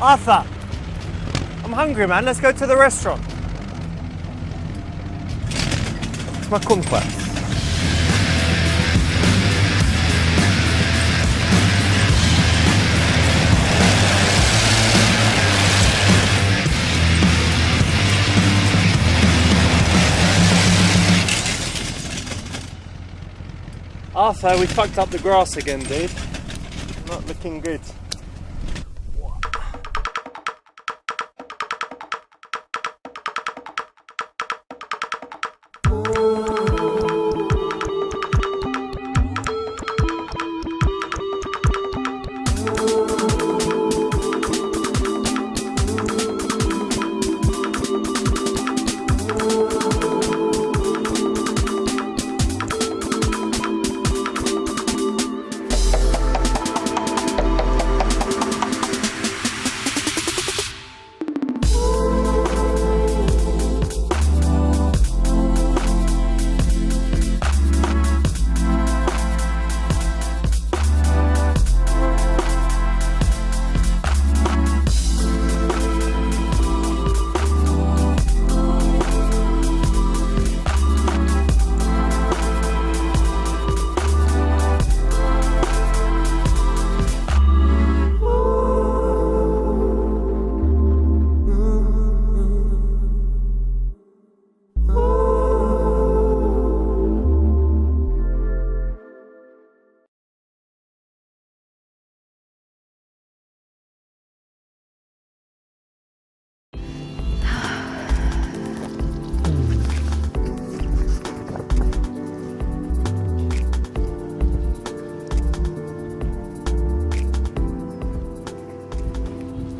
Arthur, I'm hungry, man. Let's go to the restaurant. It's my kumquat. Arthur, we fucked up the grass again, dude. Not looking good.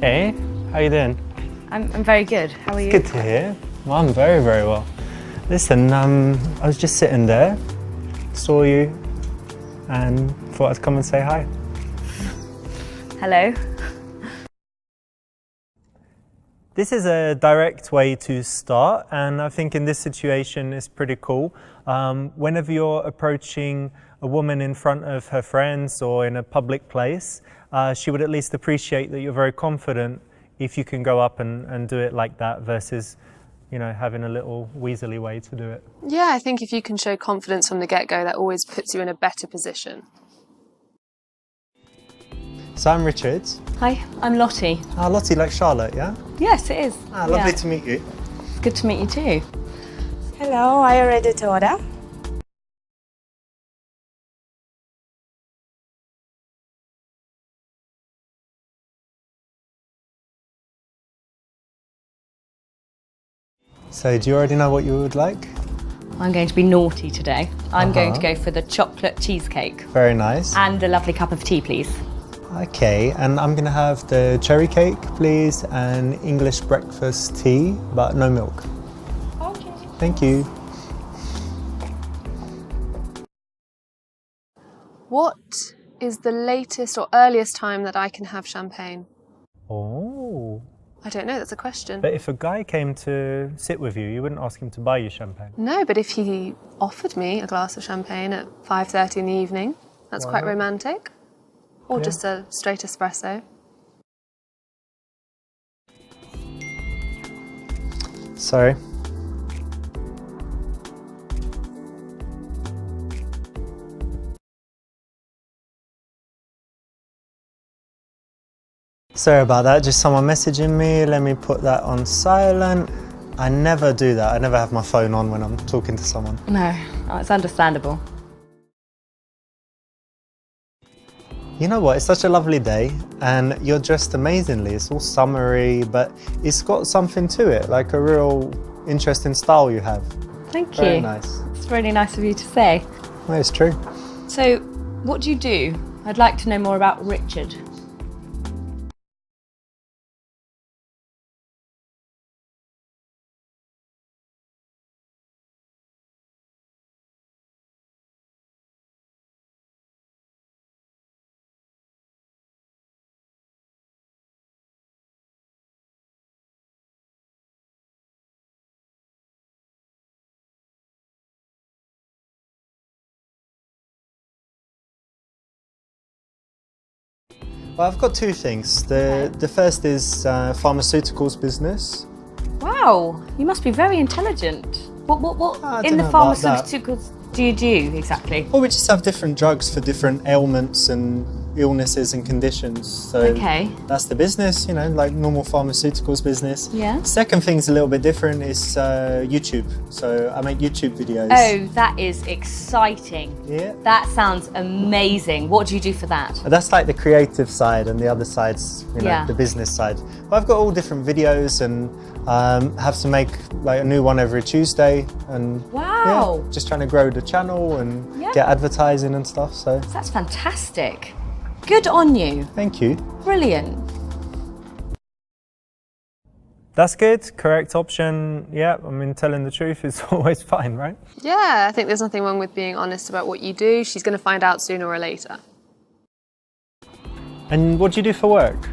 Hey, how you doing? I'm very good. How are you? Good to hear. Well, I'm very, very well. Listen, I was just sitting there, saw you, and thought I'd come and say hi. Hello. This is a direct way to start, and I think in this situation it's pretty cool. Whenever you're approaching a woman in front of her friends or in a public place, she would at least appreciate that you're very confident if you can go up and do it like that versus, you know, having a little weaselly way to do it. Yeah, I think if you can show confidence from the get-go, that always puts you in a better position. So I'm Richard. Hi, I'm Lottie. Lottie, like Charlotte, yeah? Yes, it is. Lovely to meet you. It's good to meet you too. Hello, are you ready to order? So do you already know what you would like? I'm going to be naughty today. I'm going to go for the chocolate cheesecake. Very nice. And a lovely cup of tea, please. Okay, and I'm going to have the cherry cake, please, and English breakfast tea, but no milk. Okay. Thank you. What is the latest or earliest time that I can have champagne? Oh. I don't know, that's a question. But if a guy came to sit with you, you wouldn't ask him to buy you champagne? No, but if he offered me a glass of champagne at 5:30 in the evening, that's quite romantic. Or just a straight espresso. Sorry. Sorry about that, just someone messaging me. Let me put that on silent. I never do that. I never have my phone on when I'm talking to someone. No, it's understandable. You know what, it's such a lovely day and you're dressed amazingly. It's all summery, but it's got something to it, like a real interesting style you have. Thank you. Very nice. It's really nice of you to say. Well, it's true. So, What do you do? I'd like to know more about Richard. Well, I've got two things. The first is pharmaceuticals business. Wow, you must be very intelligent. What I in don't the know about that. pharmaceuticals do you do exactly? Well, we just have different drugs for different ailments and illnesses and conditions. So Okay. that's the business, you know, like normal pharmaceuticals business. Yeah. Second thing's a little bit different. It's YouTube. So I make YouTube videos. Oh, that is exciting. Yeah. That sounds amazing. What do you do for that? That's like the creative side, and the other side's, you know, Yeah. the business side. But I've got all different videos, and have to make like a new one every Tuesday, and Wow. yeah, just trying to grow the channel and Yeah. get advertising and stuff. So That's fantastic. Good on you. thank you. Brilliant. That's good. Correct option. Yeah, I mean, telling the truth is always fine, right? Yeah, I think there's nothing wrong with being honest about what you do. She's going to find out sooner or later. And what do you do for work?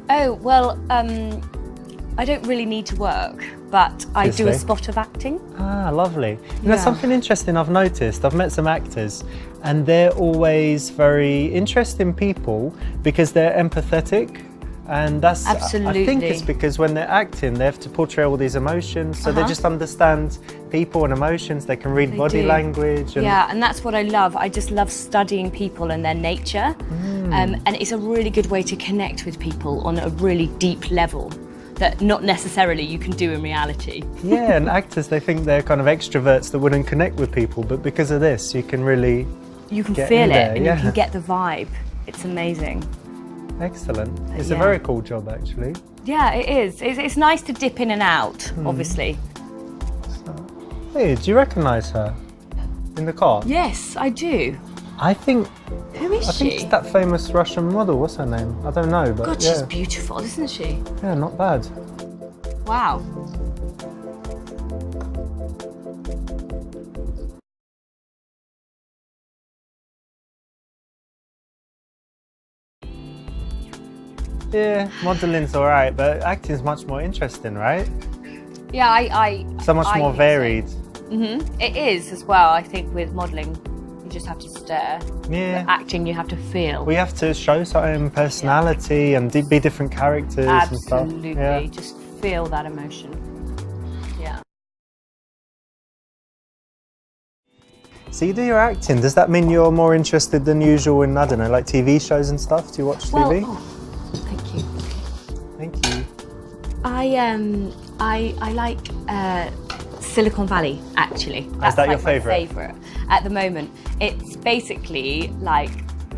Oh, well, I don't really need to work, but I do a Obviously. spot of acting. Ah, lovely. You know, Yeah. something interesting I've noticed, I've met some actors, and they're always very interesting people because they're empathetic. And that's, I think Absolutely. it's because when they're acting, they have to portray all these emotions. So they just understand people and emotions. They can read body do. language. And Yeah, and that's what I love. I just love studying people and their nature. And it's a really good way to connect with people on a really deep level that not necessarily you can do in reality. Yeah, and actors, they think they're kind of extroverts that wouldn't connect with people. But because of this, you can really You can get feel in it there, and yeah. you can get the vibe. It's amazing. Excellent. It's a Yeah. very cool job, actually. Yeah, it is. It's nice to dip in and out, obviously. Hey, do you recognise her in the car? Yes, I do. I think Who is I think she? it's that famous Russian model. What's her name? I don't know, but God, yeah, she's beautiful, isn't she? yeah, not bad. Wow. Yeah, modeling's all right, but acting's much more interesting, right? Yeah, I So much I more think so. varied. It is as well. I think with modelling, you just have to stare. Yeah. With acting, you have to feel. We have to show certain personality and be different characters and stuff. Absolutely, Yeah. just feel that emotion. Yeah. So you do your acting. Does that mean you're more interested than usual in, I don't know, like TV shows and stuff? Do you watch Well, TV? oh, thank you. Thank you. I like Silicon Valley actually. That's that like your favourite? My favourite at the moment. It's basically like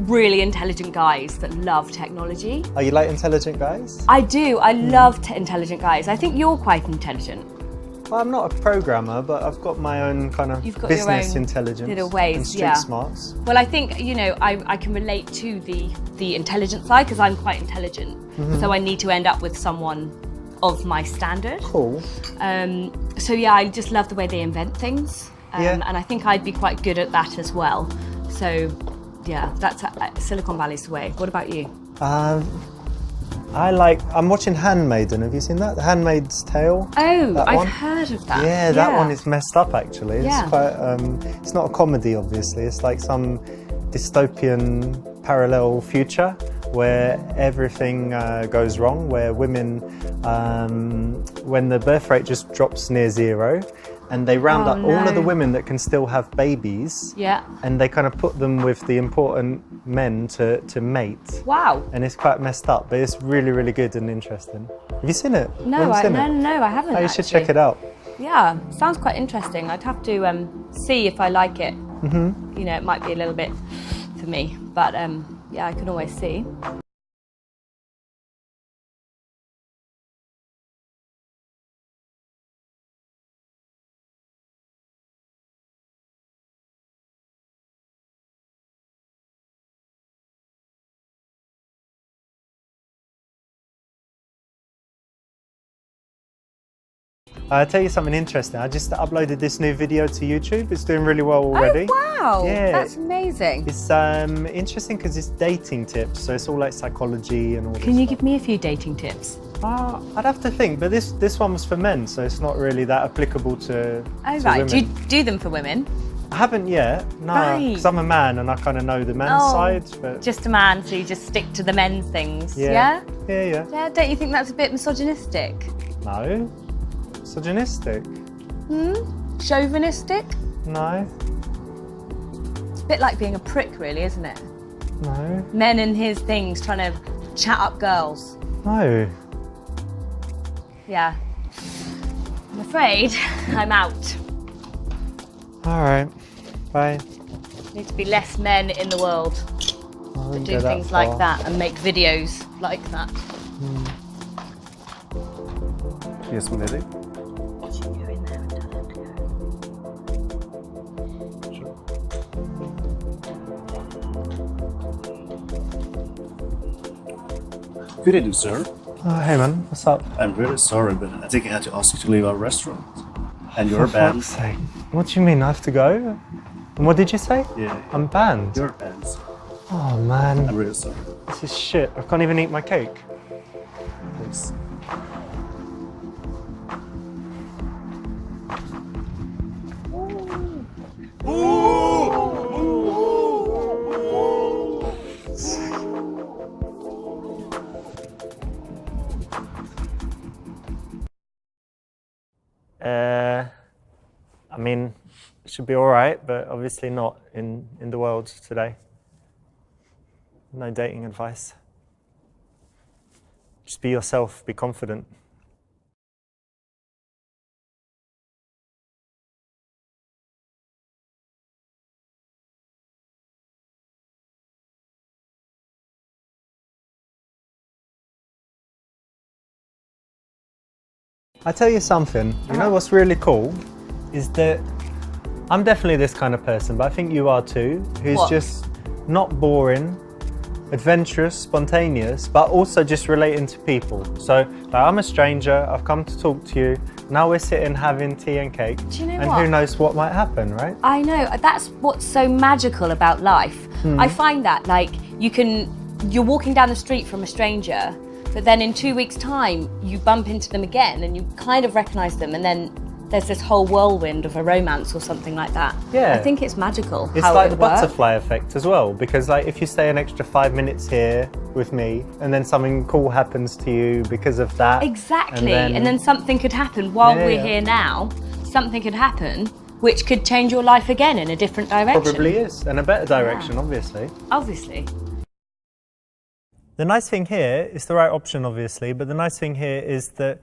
really intelligent guys that love technology. Oh, you like intelligent guys? I do. I love intelligent guys. I think you're quite intelligent. Well, I'm not a programmer, but I've got my own kind of You've got your business own intelligence little ways, and street yeah. smarts. Well, I think, you know, I can relate to the intelligent side because I'm quite intelligent. So I need to end up with someone of my standard. Cool. So yeah, I just love the way they invent things. Yeah. And I think I'd be quite good at that as well. So yeah, that's Silicon Valley's the way. What about you? I'm watching Handmaiden. Have you seen that? The Handmaid's Tale? Oh, That I've one? heard of that. Yeah, that one is messed up actually. It's Yeah. quite, it's not a comedy obviously, it's like some dystopian parallel future where everything goes wrong, where women, when the birth rate just drops near zero, and they round Oh, up all of the no. women that can still have babies, Yeah. and they kind of put them with the important men to mate. Wow. And it's quite messed up, but it's really, really good and interesting. Have you seen it? No, You haven't seen it? no, I haven't. Oh, you should actually. check it out. Yeah, sounds quite interesting. I'd have to see if I like it. You know, it might be a little bit for me, but yeah, I can always see. I'll tell you something interesting. I just uploaded this new video to YouTube. It's doing really well already. Oh, wow. Yeah. That's amazing. It's interesting because it's dating tips, so it's all like psychology and all this Can you stuff. give me a few dating tips? I'd have to think, but this one was for men, so it's not really that applicable to Oh, to right. women. Do you do them for women? I haven't yet, no, Right. because I'm a man and I kind of know the men's side, but Just a man, so you just stick to the men's things. yeah. Yeah? Yeah. Yeah, don't you think that's a bit misogynistic? No. Misogynistic? Chauvinistic? No. It's a bit like being a prick, really, isn't it? No. Men and his things trying to chat up girls. No. Yeah. I'm afraid I'm out. All right. Bye. Need to be less men in the world I wouldn't that go do things far. like that and make videos like that. Yes, my lady. Should we go in there and tell her to go? Good evening, sir. Oh, hey man, what's up? I'm very sorry, but I think I had to ask you to leave our restaurant. And you're For banned. fuck's sake. What do you mean I have to go? And what did you say? Yeah, I'm banned. you're banned, sir. Oh man, I'm really sorry. this is shit. I can't even eat my cake. Please. I mean, it should be all right, but obviously not in the world today. No dating advice. Just be yourself, be confident. I tell you something, you know what's really cool is that I'm definitely this kind of person, but I think you are too, who's What? just not boring, adventurous, spontaneous, but also just relating to people. So like, I'm a stranger, I've come to talk to you, now we're sitting having tea and cake, Do you know and what? who knows what might happen, right? I know, that's what's so magical about life. I find that, like, you're walking down the street from a stranger, but then in 2 weeks' time, you bump into them again and you kind of recognise them, and then there's this whole whirlwind of a romance or something like that. Yeah. I think it's magical. It's how like it the would work. butterfly effect as well, because like if you stay an extra 5 minutes here with me and then something cool happens to you because of that. Exactly, and then something could happen while Yeah, we're yeah. here now. Something could happen which could change your life again in a different direction. Probably is, and a better direction, obviously. Obviously. The nice thing here is the right option, obviously, but the nice thing here is that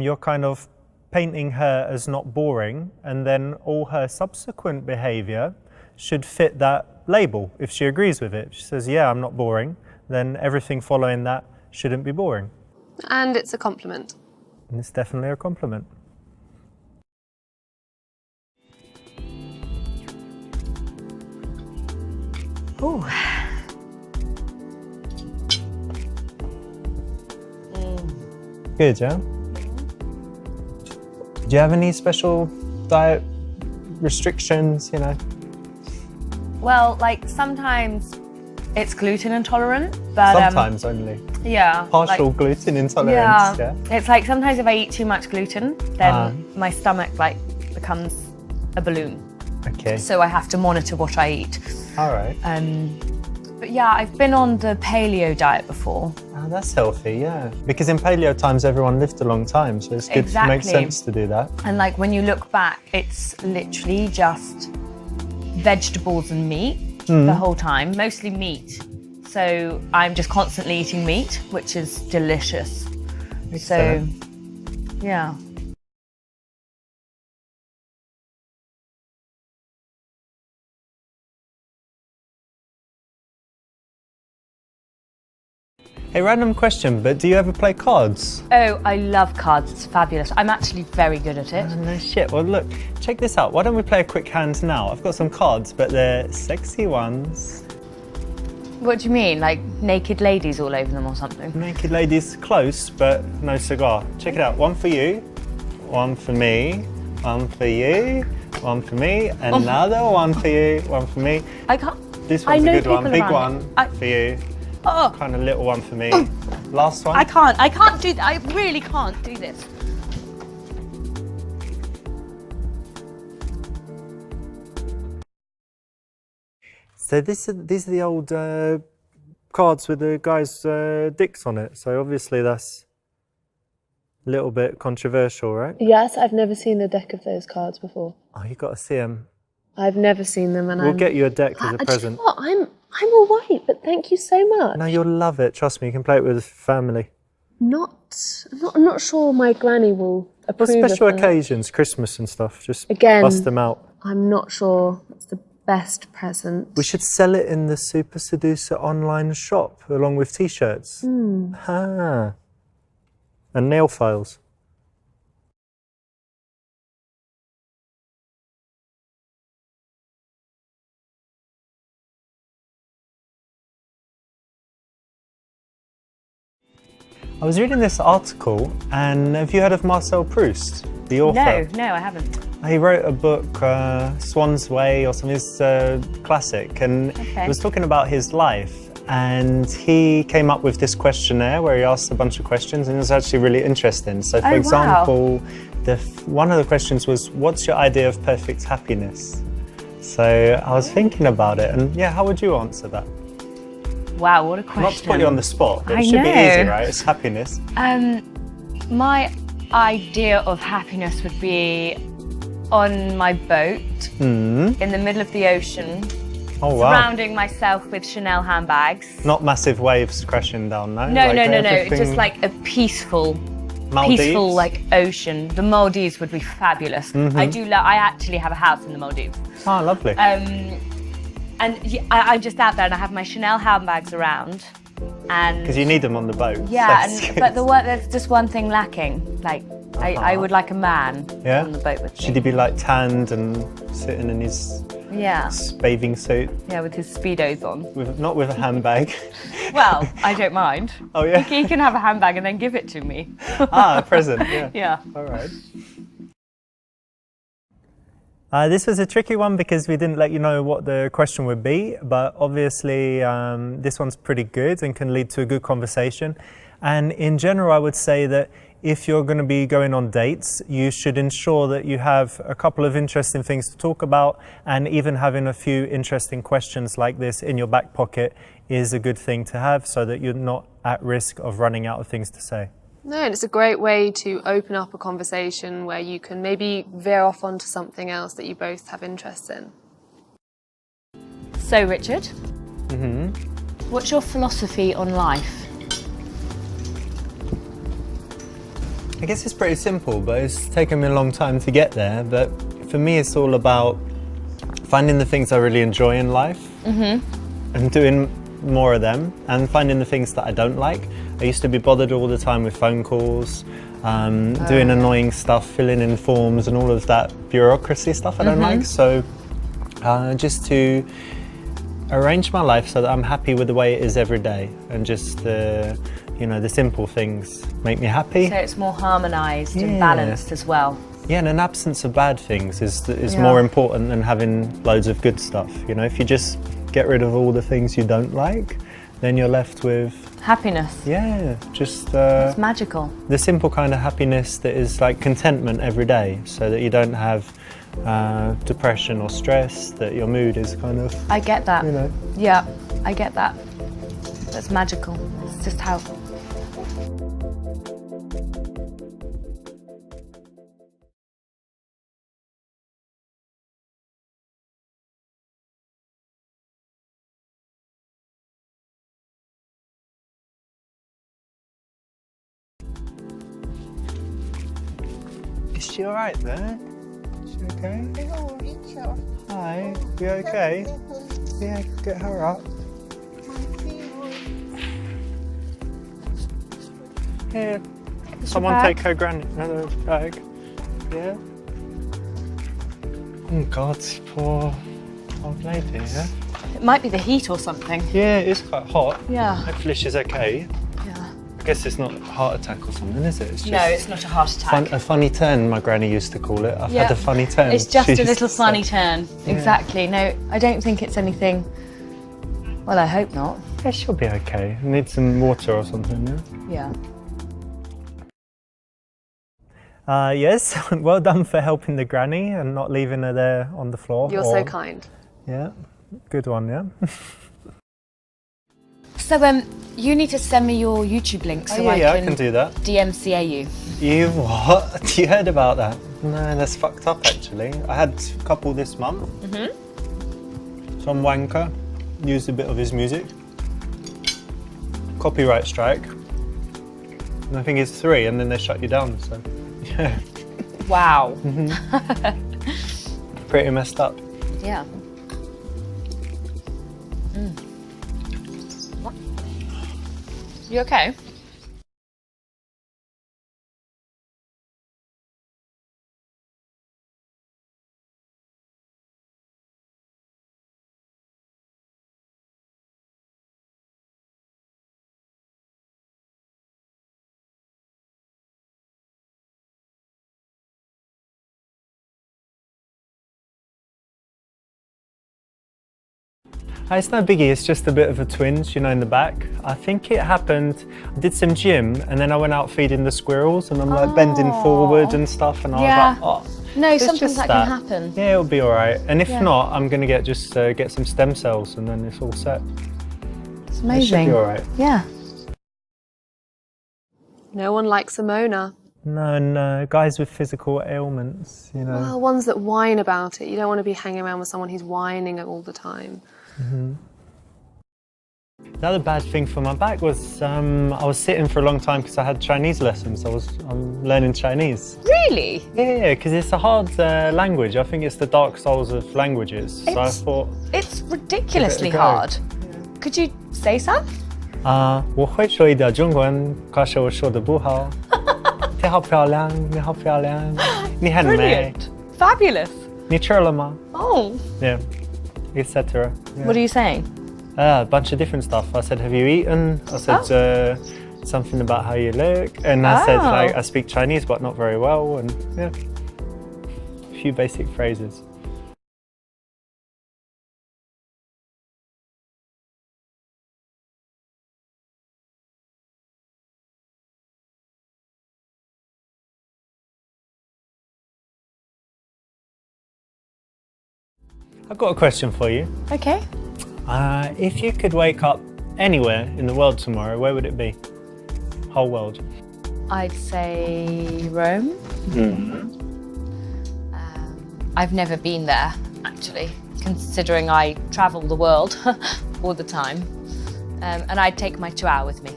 you're kind of painting her as not boring, and then all her subsequent behaviour should fit that label if she agrees with it. If she says, yeah, I'm not boring, then everything following that shouldn't be boring. And it's a compliment. And it's definitely a compliment. Ooh. Good, yeah? Do you have any special diet restrictions, you know? Well, like sometimes it's gluten intolerant, but Sometimes only. yeah, Partial like, gluten intolerance, yeah? It's like sometimes if I eat too much gluten, then my stomach like becomes a balloon. Okay, So I have to monitor what I eat. all right. But yeah, I've been on the paleo diet before. Oh, that's healthy, yeah. Because in paleo times, everyone lived a long time, so it's good. Exactly. It makes sense to do that. And like when you look back, it's literally just vegetables and meat the whole time, mostly meat. So I'm just constantly eating meat, which is delicious. So, yeah. Hey, random question, but do you ever play cards? Oh, I love cards. It's fabulous. I'm actually very good at it. Oh, no shit. Well, look, check this out. Why don't we play a quick hand now? I've got some cards, but they're sexy ones. What do you mean? Like naked ladies all over them or something? Naked ladies close, but no cigar. Check it out. One for you, one for me, one for you, one for me, another one for you, one for me. I can't. This one's a good one, people big around one me. for you, Oh, kind of little one for me. Last one. I can't do that. I really can't do this. So these are the old cards with the guys' dicks on it. So obviously that's a little bit controversial, right? Yes, I've never seen a deck of those cards before. Oh, you got to see them. I've never seen them, and We'll get you a deck as a Do you present. know what? I'm all right, but thank you so much. No, you'll love it. Trust me, you can play it with family. I'm not sure my granny will For approve special of that. occasions, Christmas and stuff, just Again. bust them out. I'm not sure it's the best present. We should sell it in the Super Seducer online shop along with t-shirts. Ah. And nail files. I was reading this article, and have you heard of Marcel Proust, the author? No, I haven't. He wrote a book, Swan's Way or something, it's a classic, and he was talking about his life, and he came up with this questionnaire where he asked a bunch of questions, and it was actually really interesting. So for example, one of the questions was, what's your idea of perfect happiness? So I was thinking about it, and yeah, how would you answer that? Wow, what a question. Not to put you on the spot, but I it should be know. easy, right? It's happiness. My idea of happiness would be on my boat in the middle of the ocean, Oh wow. surrounding myself with Chanel handbags. Not massive waves crashing down, no? No, Like no, everything- just like a peaceful Maldives? like ocean. The Maldives would be fabulous. I actually have a house in the Maldives. Oh, lovely. And I'm just out there and I have my Chanel handbags around. And Because you need them on the boat. yeah, so but there's just one thing lacking. Like, I would like a man Yeah? on the boat with me. Should he be like tanned and sitting in his Yeah, bathing suit, with his Speedos on. not with a handbag? Well, I don't mind. Oh yeah. He can have a handbag and then give it to me. Ah, a present. Yeah. Yeah. All right. This was a tricky one because we didn't let you know what the question would be, but obviously this one's pretty good and can lead to a good conversation. And in general, I would say that if you're going to be going on dates, you should ensure that you have a couple of interesting things to talk about, and even having a few interesting questions like this in your back pocket is a good thing to have so that you're not at risk of running out of things to say. No, and it's a great way to open up a conversation where you can maybe veer off onto something else that you both have interest in. So, Richard, what's your philosophy on life? I guess it's pretty simple, but it's taken me a long time to get there. But for me, it's all about finding the things I really enjoy in life and doing more of them, and finding the things that I don't like. I used to be bothered all the time with phone calls, doing annoying stuff, filling in forms and all of that bureaucracy stuff I don't like. So just to arrange my life so that I'm happy with the way it is every day, and just the simple things make me happy. So it's more harmonised and balanced as well. Yeah, and an absence of bad things is more important than having loads of good stuff. You know, if you just get rid of all the things you don't like, then you're left with Happiness. just It's magical. the simple kind of happiness that is like contentment every day, so that you don't have depression or stress, that your mood is kind of, I get that. you know. Yeah, I get that. That's magical. It's just how. Is she all right there? Is she okay? Hi, you okay? Yeah, get her up. Here, someone bag? take her another bag. Yeah? Oh God, poor old lady, yeah? It might be the heat or something. Yeah, it is quite hot. Yeah. Hopefully she's okay. Yeah. guess it's not a heart attack or something, is it? It's just No, it's not a heart attack. a funny turn, my granny used to call it. I've had a funny turn. It's just She a used little to say. funny turn. Exactly. No, I don't think it's anything. Well, I hope not. Yeah, she'll be okay. Need some water or something, yeah? Yeah. Yes, well done for helping the granny and not leaving her there on the floor. You're so kind. Yeah, good one, yeah. So, you need to send me your YouTube link so I can do that. DMCA you. You what? You heard about that? No, that's fucked up actually. I had a couple this month. Some wanker used a bit of his music. Copyright strike. And I think it's 3 and then they shut you down, so yeah. Wow. Pretty messed up. Yeah. You okay? It's no biggie, it's just a bit of a twinge, you know, in the back. I think it happened, I did some gym and then I went out feeding the squirrels and I'm like bending forward and stuff and I was like, oh. No, It's sometimes just that can happen. Yeah, it'll be all right. And if not, I'm going to get some stem cells and then it's all set. It's It amazing. should be all right. Yeah. No one likes a moaner. No, guys with physical ailments, you know. Well, ones that whine about it. You don't want to be hanging around with someone who's whining all the time. The other bad thing for my back was I was sitting for a long time because I had Chinese lessons. I'm learning Chinese. Really? Yeah, because it's a hard language. I think it's the dark souls of languages. So I thought, It's ridiculously Give it a go. hard. Could you say some? 我会说一点中文，可是我说的不好。你好漂亮，你好漂亮，你很美， Fabulous. 你吃了吗？ Oh. Yeah, etc. Yeah. What are you saying? A bunch of different stuff. I said, have you eaten? I said something about how you look. And I said, like, I speak Chinese, but not very well. And yeah, a few basic phrases. I've got a question for you. Okay. If you could wake up anywhere in the world tomorrow, where would it be? Whole world. I'd say Rome. I've never been there, actually, considering I travel the world all the time. And I'd take my chihuahua with me.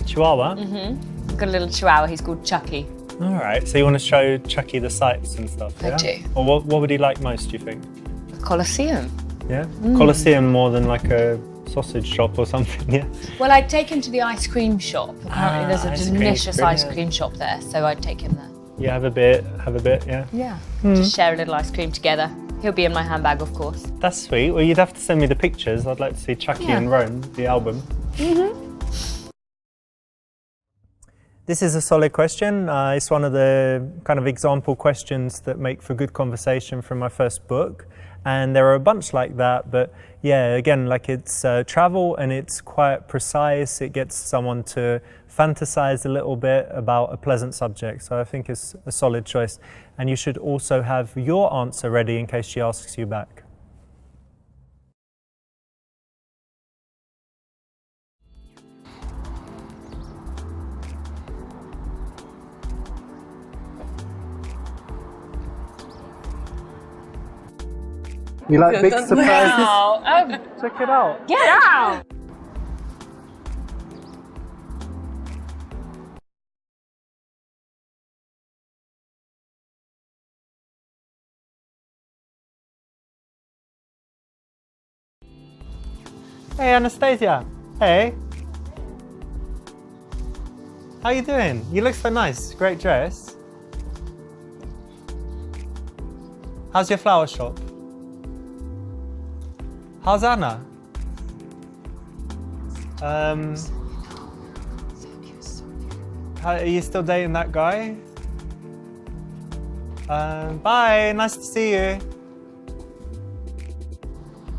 Chihuahua? I've got a little chihuahua, he's called Chucky. All right, so you want to show Chucky the sights and stuff, I yeah? do. Or what would he like most, do you think? The Colosseum. Yeah? Colosseum more than like a sausage shop or something, yeah? Well, I'd take him to the ice cream shop. Apparently there's ice a cream, delicious ice brilliant. cream shop there, so I'd take him there. Yeah, have a bit, yeah? Yeah. Just share a little ice cream together. He'll be in my handbag, of course. That's sweet. Well, you'd have to send me the pictures. I'd like to see Chucky in Rome, the album. This is a solid question. It's one of the kind of example questions that make for good conversation from my first book. And there are a bunch like that, but yeah, again, like it's travel and it's quite precise. It gets someone to fantasize a little bit about a pleasant subject. So I think it's a solid choice. And you should also have your answer ready in case she asks you back. You like big surprises? Oh, Check it out. get out! Hey, Anastasia. Hey. How you doing? You look so nice. Great dress. How's your flower shop? How's Anna? Are you still dating that guy? Bye, nice to see you.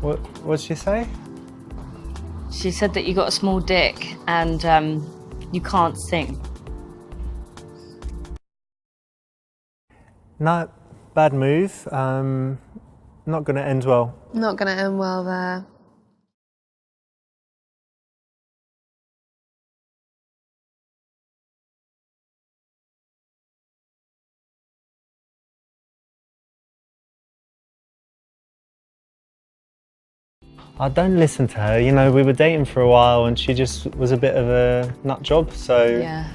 What'd she say? She said that you got a small dick and you can't sing. No, bad move. Not going to end well. Not going to end well there. I don't listen to her. You know, we were dating for a while and she just was a bit of a nut job. So, Yeah.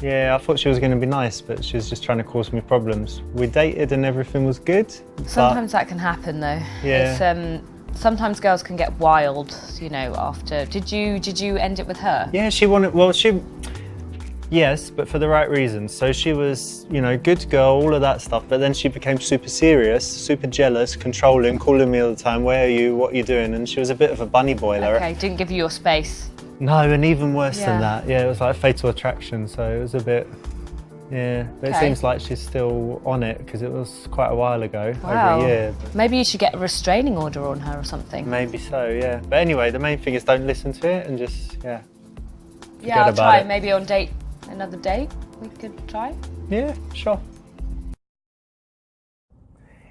Yeah, I thought she was going to be nice, but she was just trying to cause me problems. We dated and everything was good. Sometimes that can happen though. Yeah. It's, sometimes girls can get wild, you know, after. Did you end it with her? Yeah, yes, but for the right reasons. So she was, you know, good girl, all of that stuff, but then she became super serious, super jealous, controlling, calling me all the time, where are you, what are you doing? And she was a bit of a bunny boiler. Okay, didn't give you your space. No, and even worse than Yeah. that. Yeah, it was like fatal attraction, so it was a bit, yeah. But Okay. it seems like she's still on it, because it was quite a while ago, Wow. over a year. But Maybe you should get a restraining order on her or something. maybe so, yeah. But anyway, the main thing is don't listen to it and just, yeah. Yeah, I'll about try. it. Maybe on another date, we could try. Yeah, sure.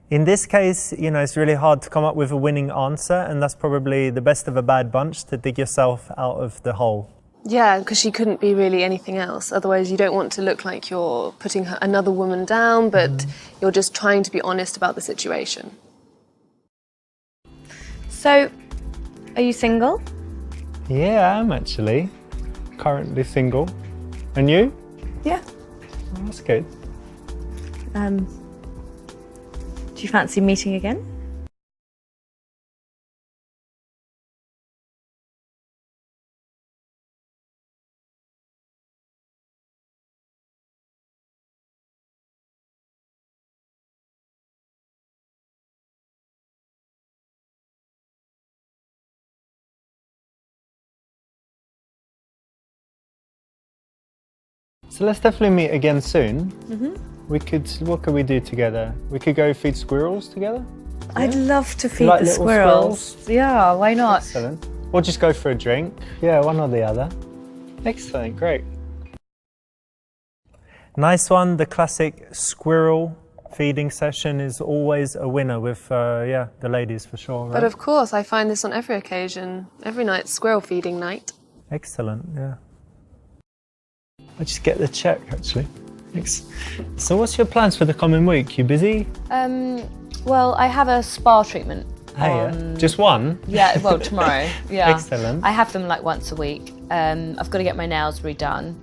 In this case, you know, it's really hard to come up with a winning answer, and that's probably the best of a bad bunch to dig yourself out of the hole. Yeah, because she couldn't be really anything else. Otherwise, you don't want to look like you're putting another woman down, but you're just trying to be honest about the situation. So, are you single? Yeah, I am actually. Currently single. And you? Yeah. Oh, that's good. Do you fancy meeting again? So let's definitely meet again soon. What could we do together? We could go feed squirrels together? I'd love to feed like the little squirrels. Yeah, why not? Excellent. Or just go for a drink. Yeah, one or the other. Excellent, great. Nice one. The classic squirrel feeding session is always a winner with, the ladies for sure, right? But of course, I find this on every occasion. Every night's squirrel feeding night. Excellent, yeah. I'll just get the check, actually. Thanks. So what's your plans for the coming week? You busy? Well, I have a spa treatment. Just one? Yeah, well, tomorrow. Yeah. Excellent. I have them like once a week. I've got to get my nails redone.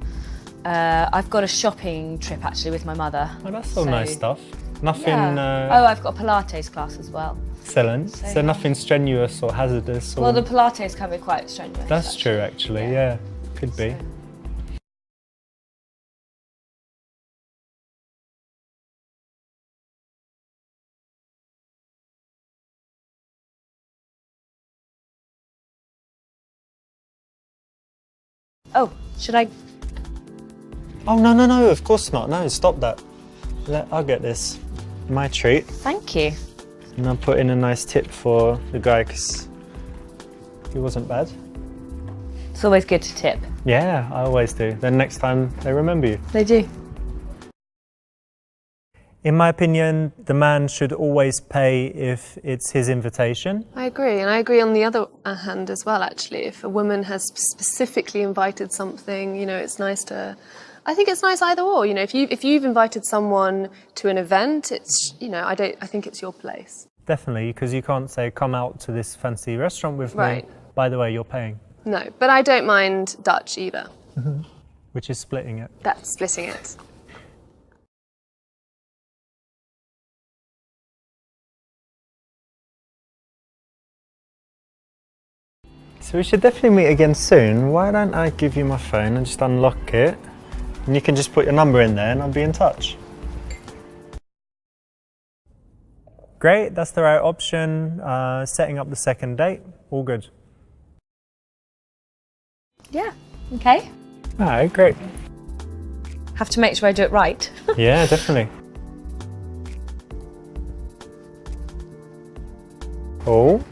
I've got a shopping trip actually with my mother. Oh, that's all So, nice stuff. Nothing, Yeah. Oh, I've got a Pilates class as well. excellent. So yeah. nothing strenuous or hazardous? Or... Well, the Pilates can be quite strenuous. That's true, actually, yeah. Could be. Oh, should I? Oh, no, of course not. No, stop that. I'll get this. My treat. Thank you. And I'll put in a nice tip for the guy, because he wasn't bad. It's always good to tip. Yeah, I always do. Then next time they remember you. They do. In my opinion, the man should always pay if it's his invitation. I agree, and I agree on the other hand as well, actually. If a woman has specifically invited something, you know, it's nice to... I think it's nice either or, you know, if you've invited someone to an event, it's, you know, I think it's your place. Definitely, because you can't say, come out to this fancy restaurant with Right. me. By the way, you're paying. No, but I don't mind Dutch either. Which is splitting it. That's splitting it. So we should definitely meet again soon. Why don't I give you my phone and just unlock it? And you can just put your number in there and I'll be in touch. Great, that's the right option. Setting up the second date, all good. Yeah. Okay. All right, great. Have to make sure I do it right. Yeah, definitely. Oh.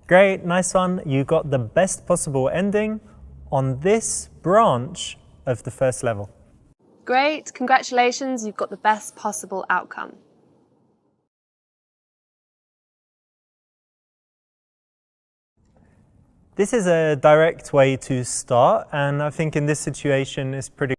Great, nice one. You got the best possible ending on this branch of the first level. Great, congratulations, you've got the best possible outcome. This is a direct way to start, and I think in this situation it's pretty